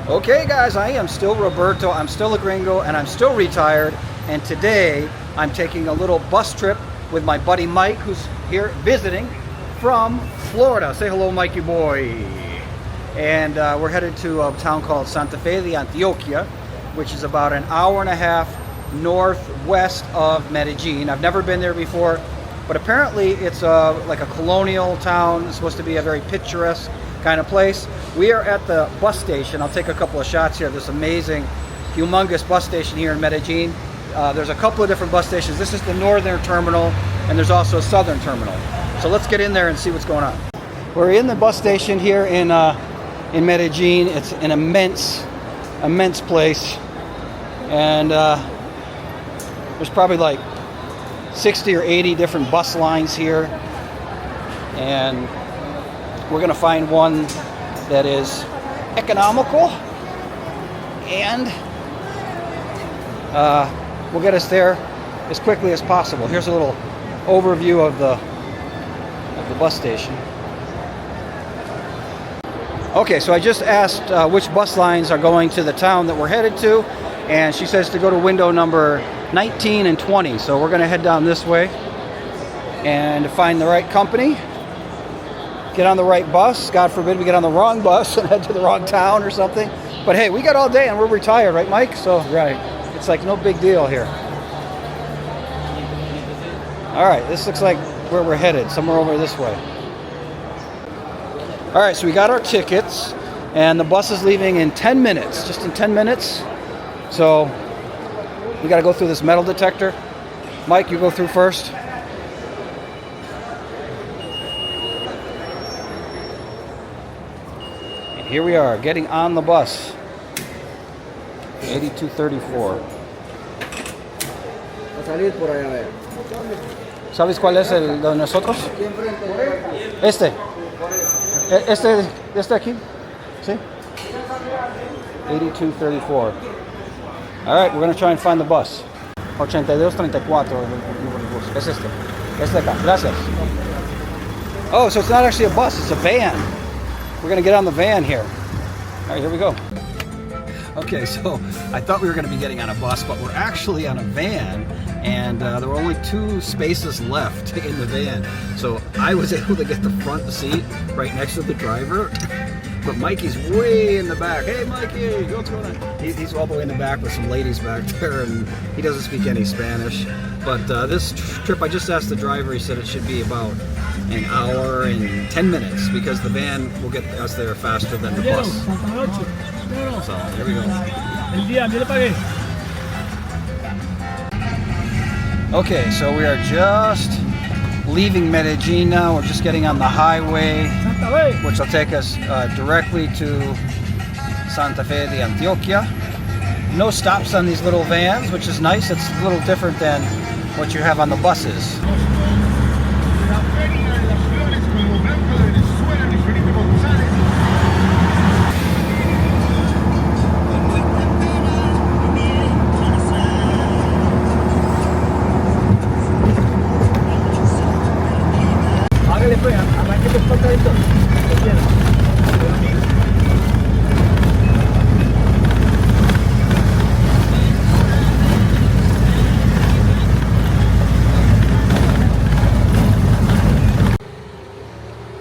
Okay guys, I am still Roberto, I'm still a gringo, and I'm still retired. And today I'm taking a little bus trip with my buddy Mike, who's here visiting from Florida. Say hello, Mikey boy. And we're headed to a town called Santa Fe de Antioquia, which is about an hour and a half northwest of Medellin. I've never been there before, but apparently it's like a colonial town. It's supposed to be a very picturesque kind of place. We are at the bus station. I'll take a couple of shots here. This amazing, humongous bus station here in Medellin. There's a couple of different bus stations. This is the northern terminal, and there's also a southern terminal. So let's get in there and see what's going on. We're in the bus station here in Medellin. It's an immense place, and there's probably like 60 or 80 different bus lines here, and we're gonna find one that is economical and will get us there as quickly as possible. Here's a little overview of the bus station. Okay, so I just asked which bus lines are going to the town that we're headed to, and she says to go to window number 19 and 20. So we're gonna head down this way and find the right company, get on the right bus. God forbid we get on the wrong bus and head to the wrong town or something. But hey, we got all day and we're retired, right, Mike? So Right. it's like no big deal here. All right, this looks like where we're headed, somewhere over this way. All right, so we got our tickets, and the bus is leaving in 10 minutes, just in 10 minutes. So we got to go through this metal detector. Mike, you go through first. And here we are, getting on the bus. 8234. ¿Sabes cuál es el de nosotros? Este. Este aquí. See? 8234. All right, we're going to try and find the bus. 8234. Es este. Este acá. Gracias. Oh, so it's not actually a bus, it's a van. We're going to get on the van here. All right, here we go. Okay, so I thought we were going to be getting on a bus, but we're actually on a van, and there were only 2 spaces left in the van. So I was able to get the front seat right next to the driver, but Mikey's way in the back. Hey, Mikey, what's going on? He's all the way in the back with some ladies back there, and he doesn't speak any Spanish. But this trip, I just asked the driver, he said it should be about an hour and 10 minutes, because the van will get us there faster than the bus. So, here we go. Okay, so we are just leaving Medellin now. We're just getting on the highway, which will take us directly to Santa Fe de Antioquia. No stops on these little vans, which is nice. It's a little different than what you have on the buses.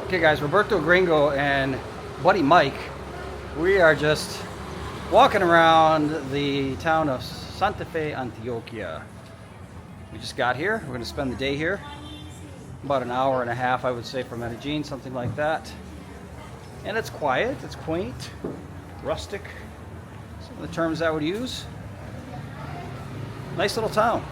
Okay guys, Roberto, Gringo, and buddy Mike, we are just walking around the town of Santa Fe, Antioquia. We just got here. We're going to spend the day here. About an hour and a half, I would say, from Medellin, something like that. And it's quiet, it's quaint, rustic, some of the terms I would use. Nice little town.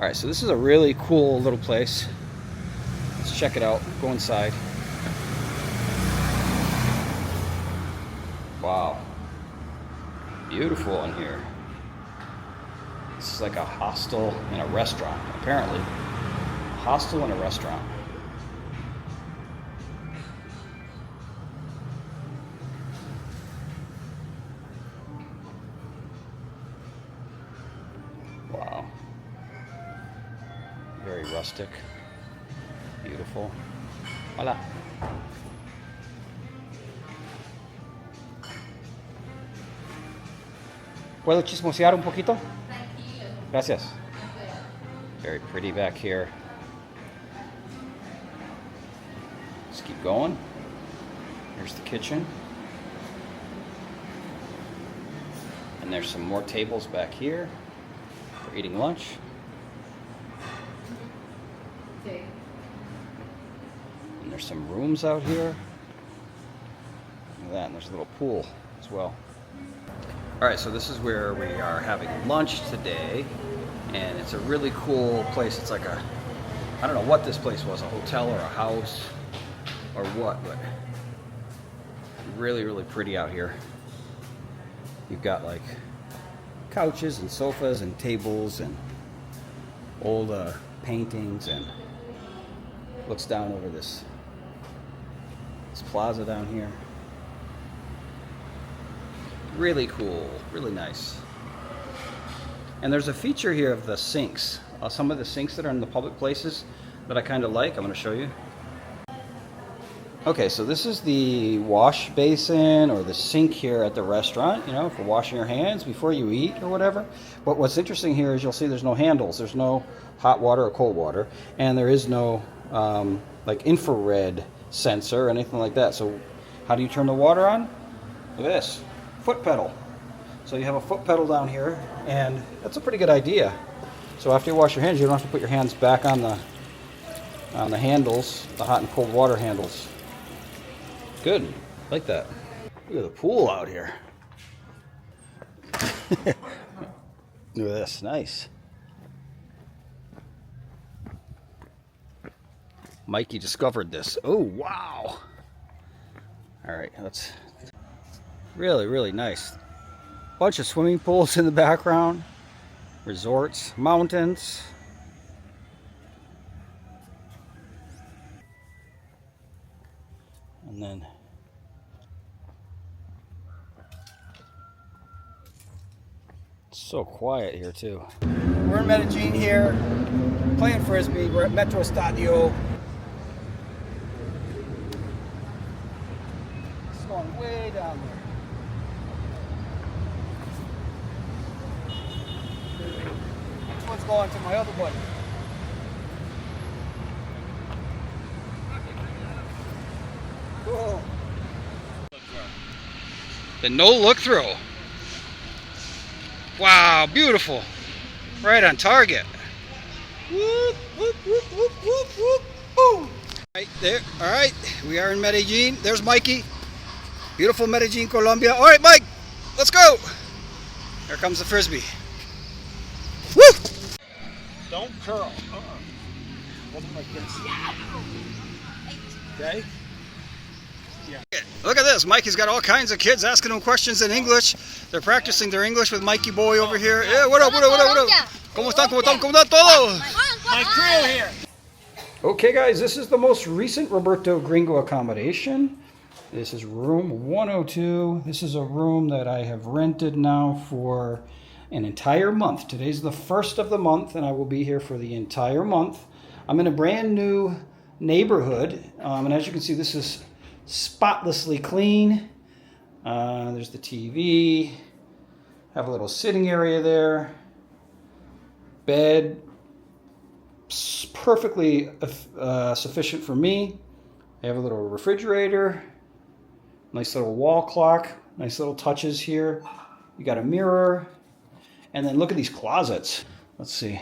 All right, so this is a really cool little place. Let's check it out. Go inside. Wow. Beautiful in here. This is like a hostel and a restaurant, apparently. A hostel and a restaurant. Wow. Very rustic. Beautiful. Hola. ¿Puedo chismosear un poquito? Gracias. Very pretty back here. Let's keep going. Here's the kitchen. And there's some more tables back here for eating lunch. And there's some rooms out here. Look at that, and there's a little pool as well. All right, so this is where we are having lunch today, and it's a really cool place. It's like a, I don't know what this place was, a hotel or a house or what, but really, really pretty out here. You've got like couches and sofas and tables and old paintings, and looks down over this plaza down here. Really cool, really nice. And there's a feature here of the sinks. Some of the sinks that are in the public places that I kind of like. I'm going to show you. Okay, so this is the wash basin or the sink here at the restaurant, you know, for washing your hands before you eat or whatever. But what's interesting here is you'll see there's no handles. There's no hot water or cold water. And there is no like infrared sensor or anything like that. So how do you turn the water on? Look at this. Foot pedal. So you have a foot pedal down here, and that's a pretty good idea. So after you wash your hands, you don't have to put your hands back on the handles, the hot and cold water handles. Good, like that. Look at the pool out here. Look at this, nice. Mikey discovered this. Oh, wow. All right, that's really, really nice. Bunch of swimming pools in the background, resorts, mountains. And then it's so quiet here too. We're in Medellin here, playing Frisbee. We're at Metro Estadio. It's going way down there. What's going to my other buddy? Whoa. The no look through. Wow, beautiful. Right on target. Whoop, whoop, whoop, whoop, whoop, whoop, boom. Right there. All right, we are in Medellin. There's Mikey. Beautiful Medellin, Colombia. All right, Mike, let's go. Here comes the Frisbee. Woo! Don't curl. Hold them like this. Okay? Yeah. Look at this. Mikey's got all kinds of kids asking him questions in English. They're practicing their English with Mikey boy over here. Yeah, what up, what up, what up, what up? ¿Cómo están, cómo están, cómo están todos? My crew here. Okay, guys, this is the most recent Roberto Gringo accommodation. This is room 102. This is a room that I have rented now for an entire month. Today's the first of the month, and I will be here for the entire month. I'm in a brand new neighborhood, and as you can see, this is spotlessly clean. There's the TV. Have a little sitting area there. Bed, perfectly sufficient for me. I have a little refrigerator. Nice little wall clock. Nice little touches here. You got a mirror. And then look at these closets. Let's see.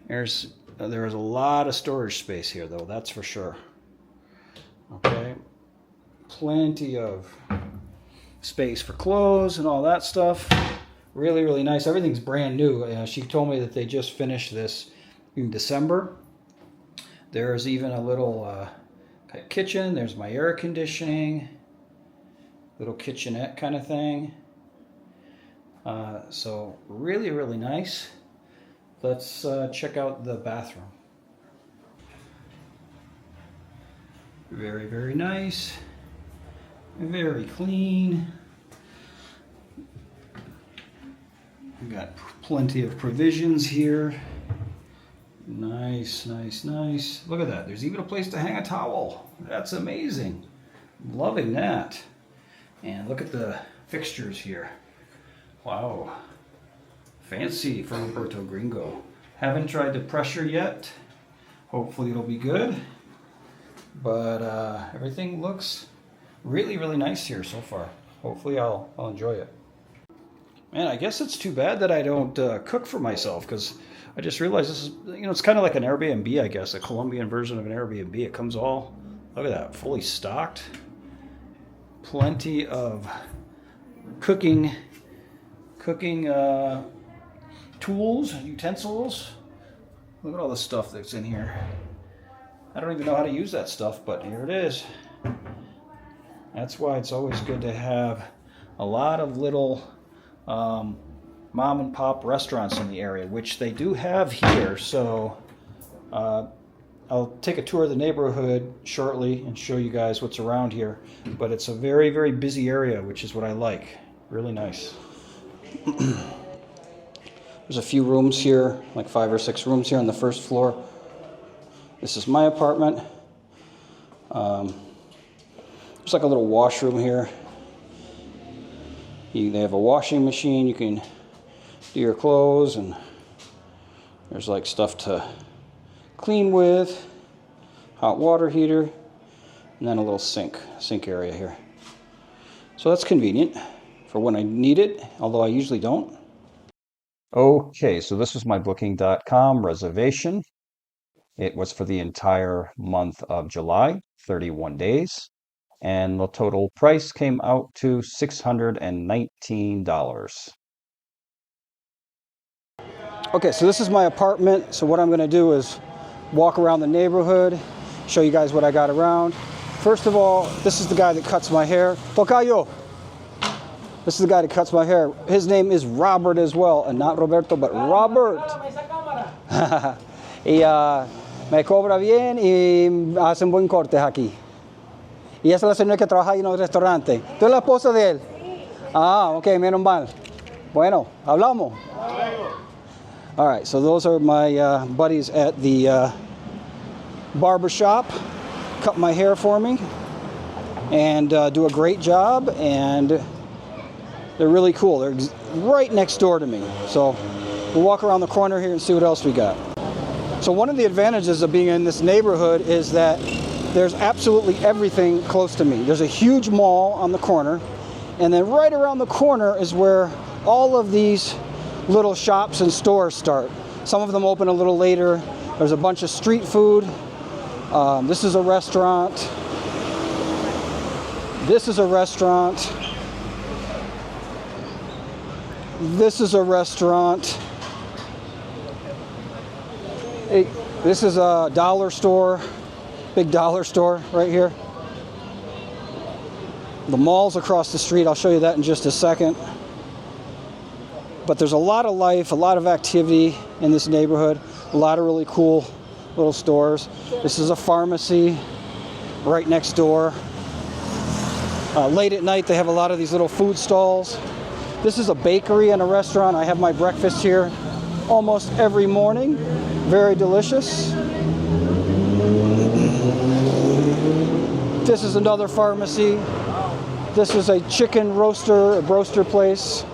There's a lot of storage space here, though. That's for sure. Okay. Plenty of space for clothes and all that stuff. Really, really nice. Everything's brand new. She told me that they just finished this in December. There's even a little kitchen. There's my air conditioning, little kitchenette kind of thing. So really, really nice. Let's check out the bathroom. Very, very nice. Very clean. We've got plenty of provisions here. Nice, nice, nice. Look at that. There's even a place to hang a towel. That's amazing. Loving that. And look at the fixtures here. Wow. Fancy for Roberto Gringo. Haven't tried the pressure yet. Hopefully it'll be good. But everything looks really, really nice here so far. Hopefully I'll enjoy it. Man, I guess it's too bad that I don't cook for myself, because I just realized this is, it's kind of like an Airbnb, I guess, a Colombian version of an Airbnb. It comes all, look at that, fully stocked. Plenty of cooking tools, utensils. Look at all the stuff that's in here. I don't even know how to use that stuff, but here it is. That's why it's always good to have a lot of little mom and pop restaurants in the area, which they do have here. So I'll take a tour of the neighborhood shortly and show you guys what's around here. But it's a very, very busy area, which is what I like. Really nice. There's a few rooms here, like 5 or 6 rooms here on the first floor. This is my apartment. There's like a little washroom here. They have a washing machine. You can do your clothes, and there's like stuff to clean with, hot water heater, and then a little sink area here. So that's convenient for when I need it, although I usually don't. Okay, so this was my Booking.com reservation. It was for the entire month of July, 31 days. And the total price came out to $619. Okay, so this is my apartment. So what I'm going to do is walk around the neighborhood, show you guys what I got around. First of all, this is the guy that cuts my hair. Tocayo! This is the guy that cuts my hair. His name is Robert as well, and not Roberto, but Robert. Y me cobra bien y hace un buen corte aquí. Y esa es la señora que trabaja ahí en el restaurante. ¿Tú eres la esposa de él? Sí. Ah, ok, menos mal. Bueno, hablamos. All right, so those are my buddies at the barber shop. Cut my hair for me and do a great job, and they're really cool. They're right next door to me. So we'll walk around the corner here and see what else we got. So one of the advantages of being in this neighborhood is that there's absolutely everything close to me. There's a huge mall on the corner, and then right around the corner is where all of these little shops and stores start. Some of them open a little later. There's a bunch of street food. This is a restaurant. This is a restaurant. This is a restaurant. Hey, this is a dollar store. Big dollar store right here. The mall's across the street. I'll show you that in just a second. But there's a lot of life, a lot of activity in this neighborhood. A lot of really cool little stores. This is a pharmacy right next door. Late at night, they have a lot of these little food stalls. This is a bakery and a restaurant. I have my breakfast here almost every morning. Very delicious. This is another pharmacy. This is a chicken roaster place.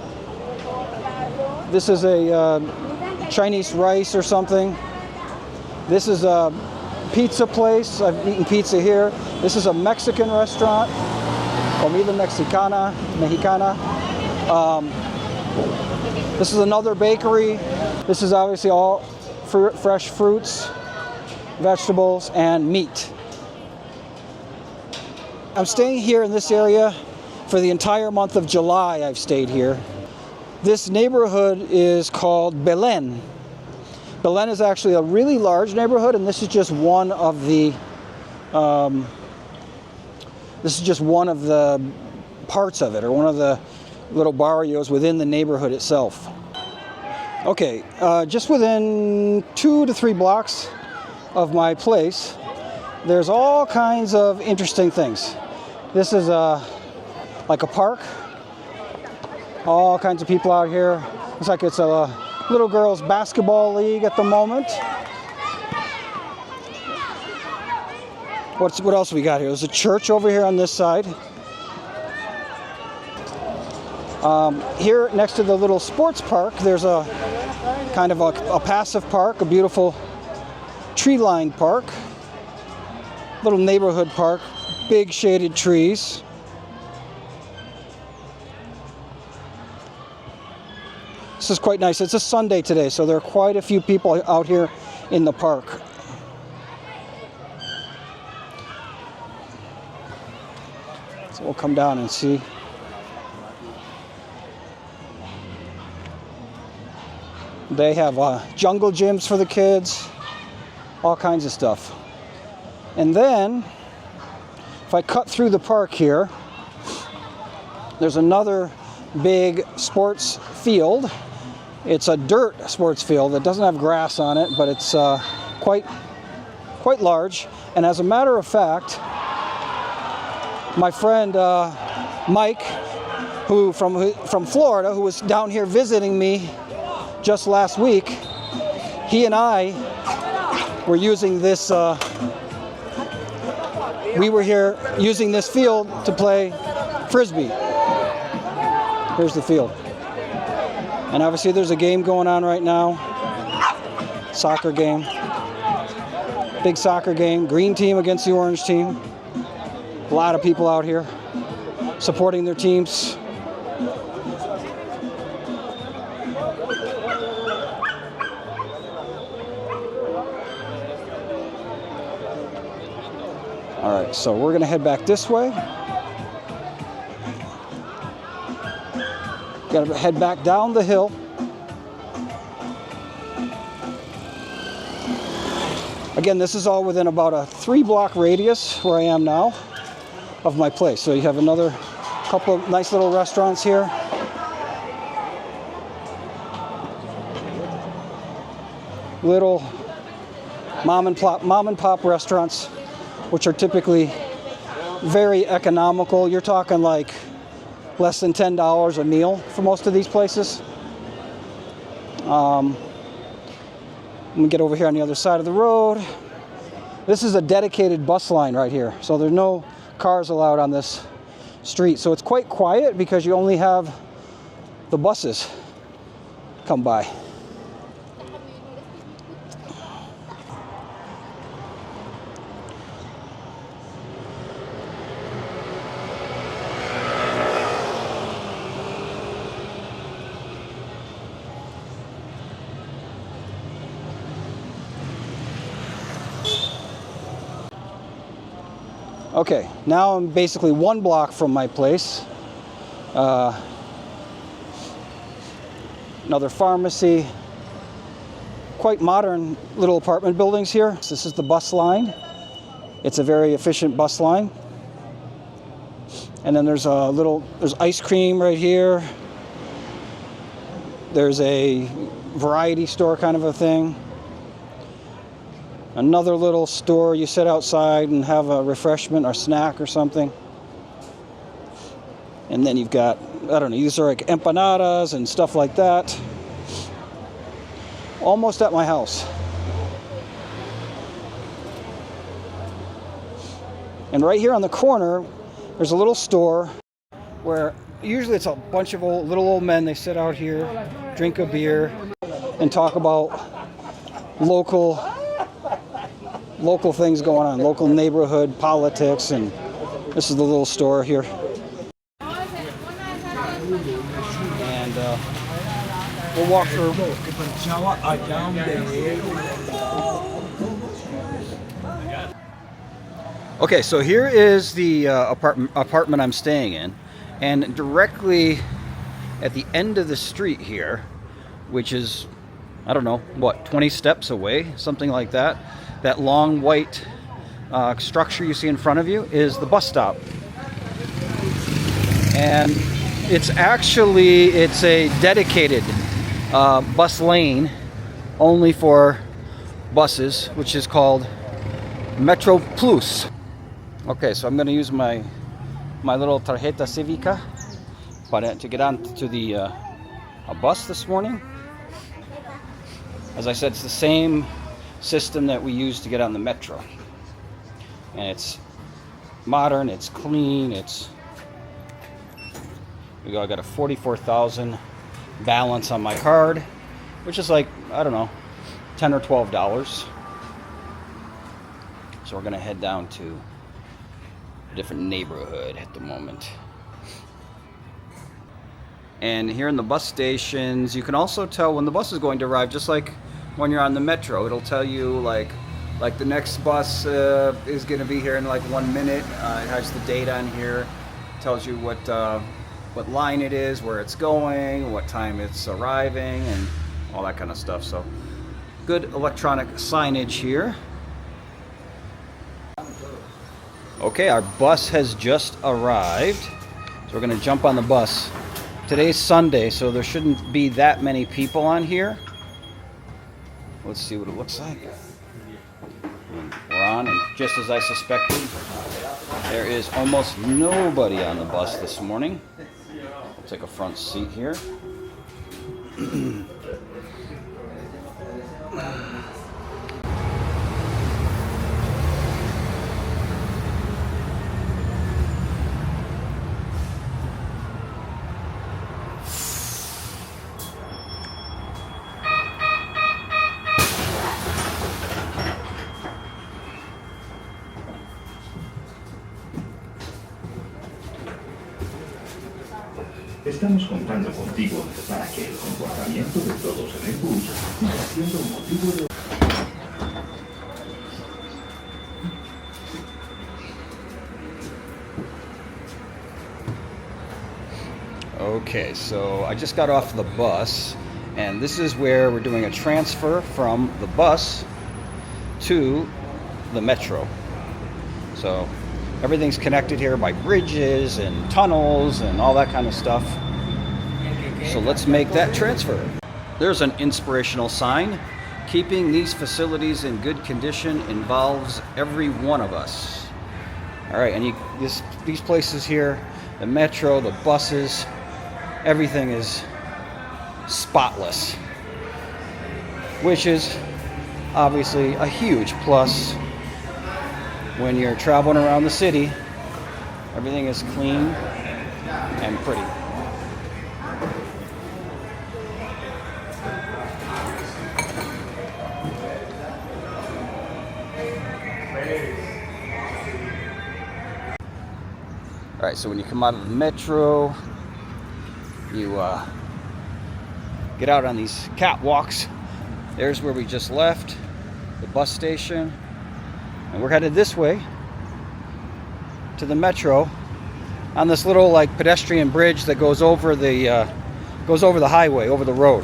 This is a Chinese rice or something. This is a pizza place. I've eaten pizza here. This is a Mexican restaurant. Comida Mexicana. This is another bakery. This is obviously all fresh fruits, vegetables, and meat. I'm staying here in this area for the entire month of July. I've stayed here. This neighborhood is called Belen. Belen is actually a really large neighborhood, and this is just one of the parts of it, or one of the little barrios within the neighborhood itself. Okay, just within 2 to 3 blocks of my place, there's all kinds of interesting things. This is like a park. All kinds of people out here. Looks like it's a little girls' basketball league at the moment. What else we got here? There's a church over here on this side. Here next to the little sports park, there's a kind of a passive park, a beautiful tree-lined park. Little neighborhood park, big shaded trees. This is quite nice. It's a Sunday today, so there are quite a few people out here in the park. So we'll come down and see. They have jungle gyms for the kids, all kinds of stuff. And then, if I cut through the park here, there's another big sports field. It's a dirt sports field that doesn't have grass on it, but it's quite large. And as a matter of fact, my friend Mike, who from Florida, who was down here visiting me just last week, he and I were using this. We were here using this field to play frisbee. Here's the field. And obviously there's a game going on right now. Soccer game. Big soccer game. Green team against the orange team. A lot of people out here supporting their teams. All right, so we're gonna head back this way. Gotta head back down the hill. Again, this is all within about a 3-block radius where I am now of my place. So you have another couple of nice little restaurants here. Little mom and pop restaurants, which are typically very economical. You're talking like less than $10 a meal for most of these places. Let me get over here on the other side of the road. This is a dedicated bus line right here, so there's no cars allowed on this street. So it's quite quiet because you only have the buses come by. Okay, now I'm basically 1 block from my place. Another pharmacy. Quite modern little apartment buildings here. This is the bus line. It's a very efficient bus line. And then there's ice cream right here. There's a variety store kind of a thing. Another little store, you sit outside and have a refreshment or snack or something. And then you've got, I don't know, these are like empanadas and stuff like that. Almost at my house. And right here on the corner, there's a little store where usually it's a bunch of little old men. They sit out here, drink a beer, and talk about local things going on, local neighborhood politics, and this is the little store here. And we'll walk through. Okay, so here is the apartment I'm staying in, and directly at the end of the street here, which is I don't know, what, 20 steps away, something like that. That long white structure you see in front of you is the bus stop. And it's a dedicated bus lane only for buses, which is called Metro Plus. Okay, so I'm going to use my little tarjeta civica to get on to the a bus this morning. As I said, it's the same system that we use to get on the metro. And it's modern, it's clean, I got a 44,000 balance on my card, which is like, I don't know, $10 or $12. So we're gonna head down to a different neighborhood at the moment. And here in the bus stations, you can also tell when the bus is going to arrive, just like when you're on the metro. It'll tell you like the next bus is gonna be here in like 1 minute. It has the date on here. It tells you what line it is, where it's going, what time it's arriving, and all that kind of stuff. So good electronic signage here. Okay, our bus has just arrived, so we're going to jump on the bus. Today's Sunday, so there shouldn't be that many people on here. Let's see what it looks like. And we're on, and just as I suspected, there is almost nobody on the bus this morning. I'll take a front seat here. Estamos contando contigo para que el comportamiento de todos en el bus siga siendo un motivo de... Okay, so I just got off the bus, and this is where we're doing a transfer from the bus to the metro. So everything's connected here by bridges and tunnels and all that kind of stuff. So let's make that transfer. There's an inspirational sign. Keeping these facilities in good condition involves every one of us. All right, and these places here, the metro, the buses, everything is spotless, which is obviously a huge plus. When you're traveling around the city, everything is clean and pretty. All right, so when you come out of the metro, you get out on these catwalks. There's where we just left, the bus station. And we're headed this way to the metro on this little like pedestrian bridge that goes over the highway, over the road.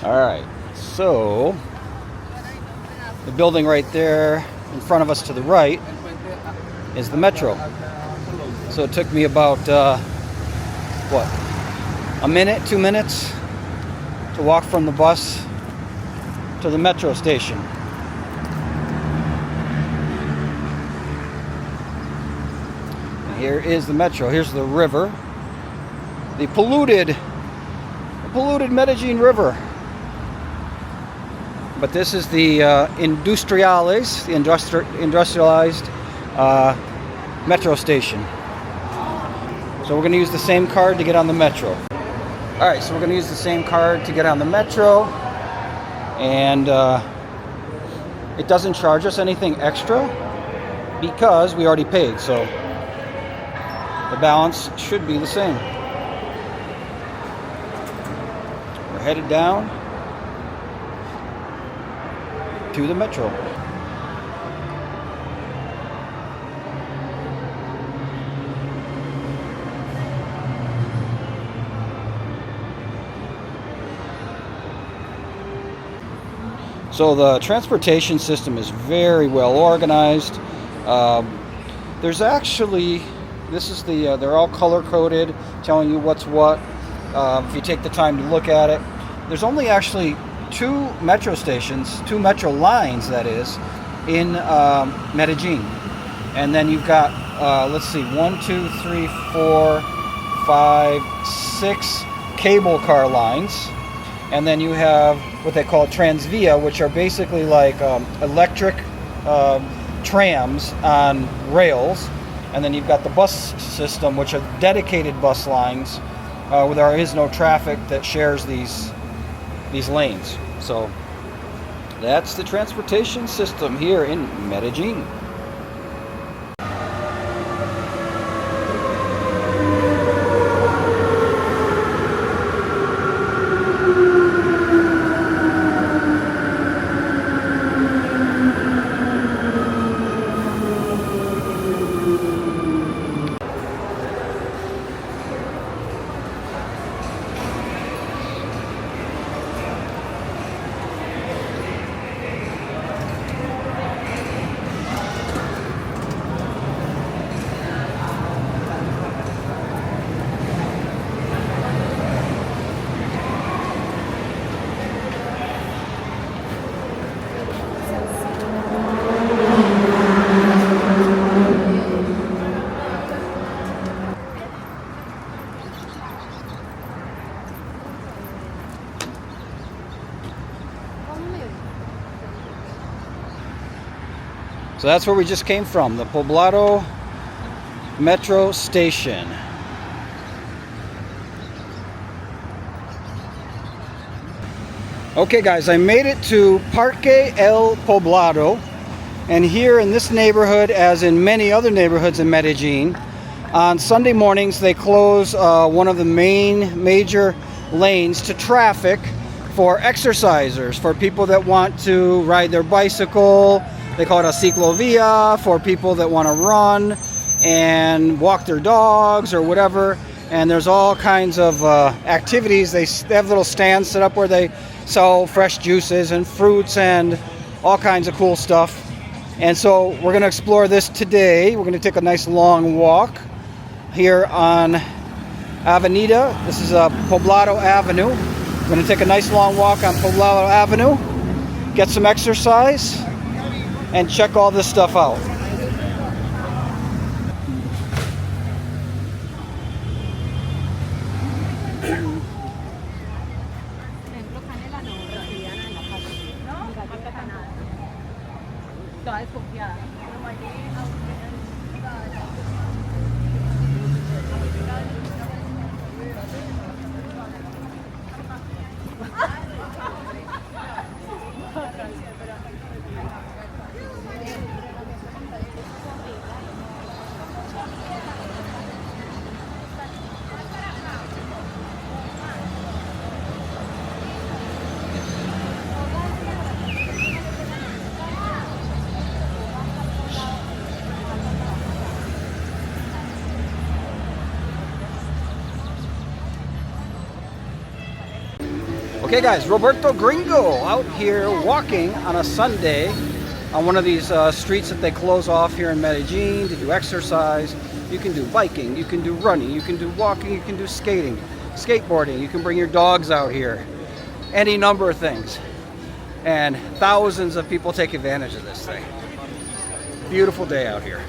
All right, so the building right there in front of us to the right is the metro. So it took me about, what, a minute, 2 minutes to walk from the bus to the metro station. And here is the metro. Here's the river, the polluted Medellin River. But this is the industrialized metro station. So we're going to use the same card to get on the metro. All right, so we're going to use the same card to get on the metro. And it doesn't charge us anything extra because we already paid, so the balance should be the same. We're headed down to the metro. So the transportation system is very well organized. There's actually, this is the, they're all color coded, telling you what's what. If you take the time to look at it, there's only actually two metro stations, two metro lines, that is, in Medellin. And then you've got, let's see, 1, 2, 3, 4, 5, 6 cable car lines. And then you have what they call Transvia, which are basically like electric trams on rails. And then you've got the bus system, which are dedicated bus lines where there is no traffic that shares these lanes. So that's the transportation system here in Medellin. So that's where we just came from, the Poblado Metro Station. Okay guys, I made it to Parque El Poblado, and here in this neighborhood, as in many other neighborhoods in Medellin, on Sunday mornings they close one of the major lanes to traffic for exercisers, for people that want to ride their bicycle. They call it a ciclovia, for people that want to run and walk their dogs or whatever. And there's all kinds of activities. They have little stands set up where they sell fresh juices and fruits and all kinds of cool stuff. And so we're going to explore this today. We're going to take a nice long walk here on Avenida. This is Poblado Avenue. We're going to take a nice long walk on Poblado Avenue, get some exercise, and check all this stuff out. Okay guys, Roberto Gringo out here walking on a Sunday on one of these streets that they close off here in Medellin to do exercise. You can do biking, you can do running, you can do walking, you can do skating, skateboarding, you can bring your dogs out here. Any number of things. And thousands of people take advantage of this thing. Beautiful day out here.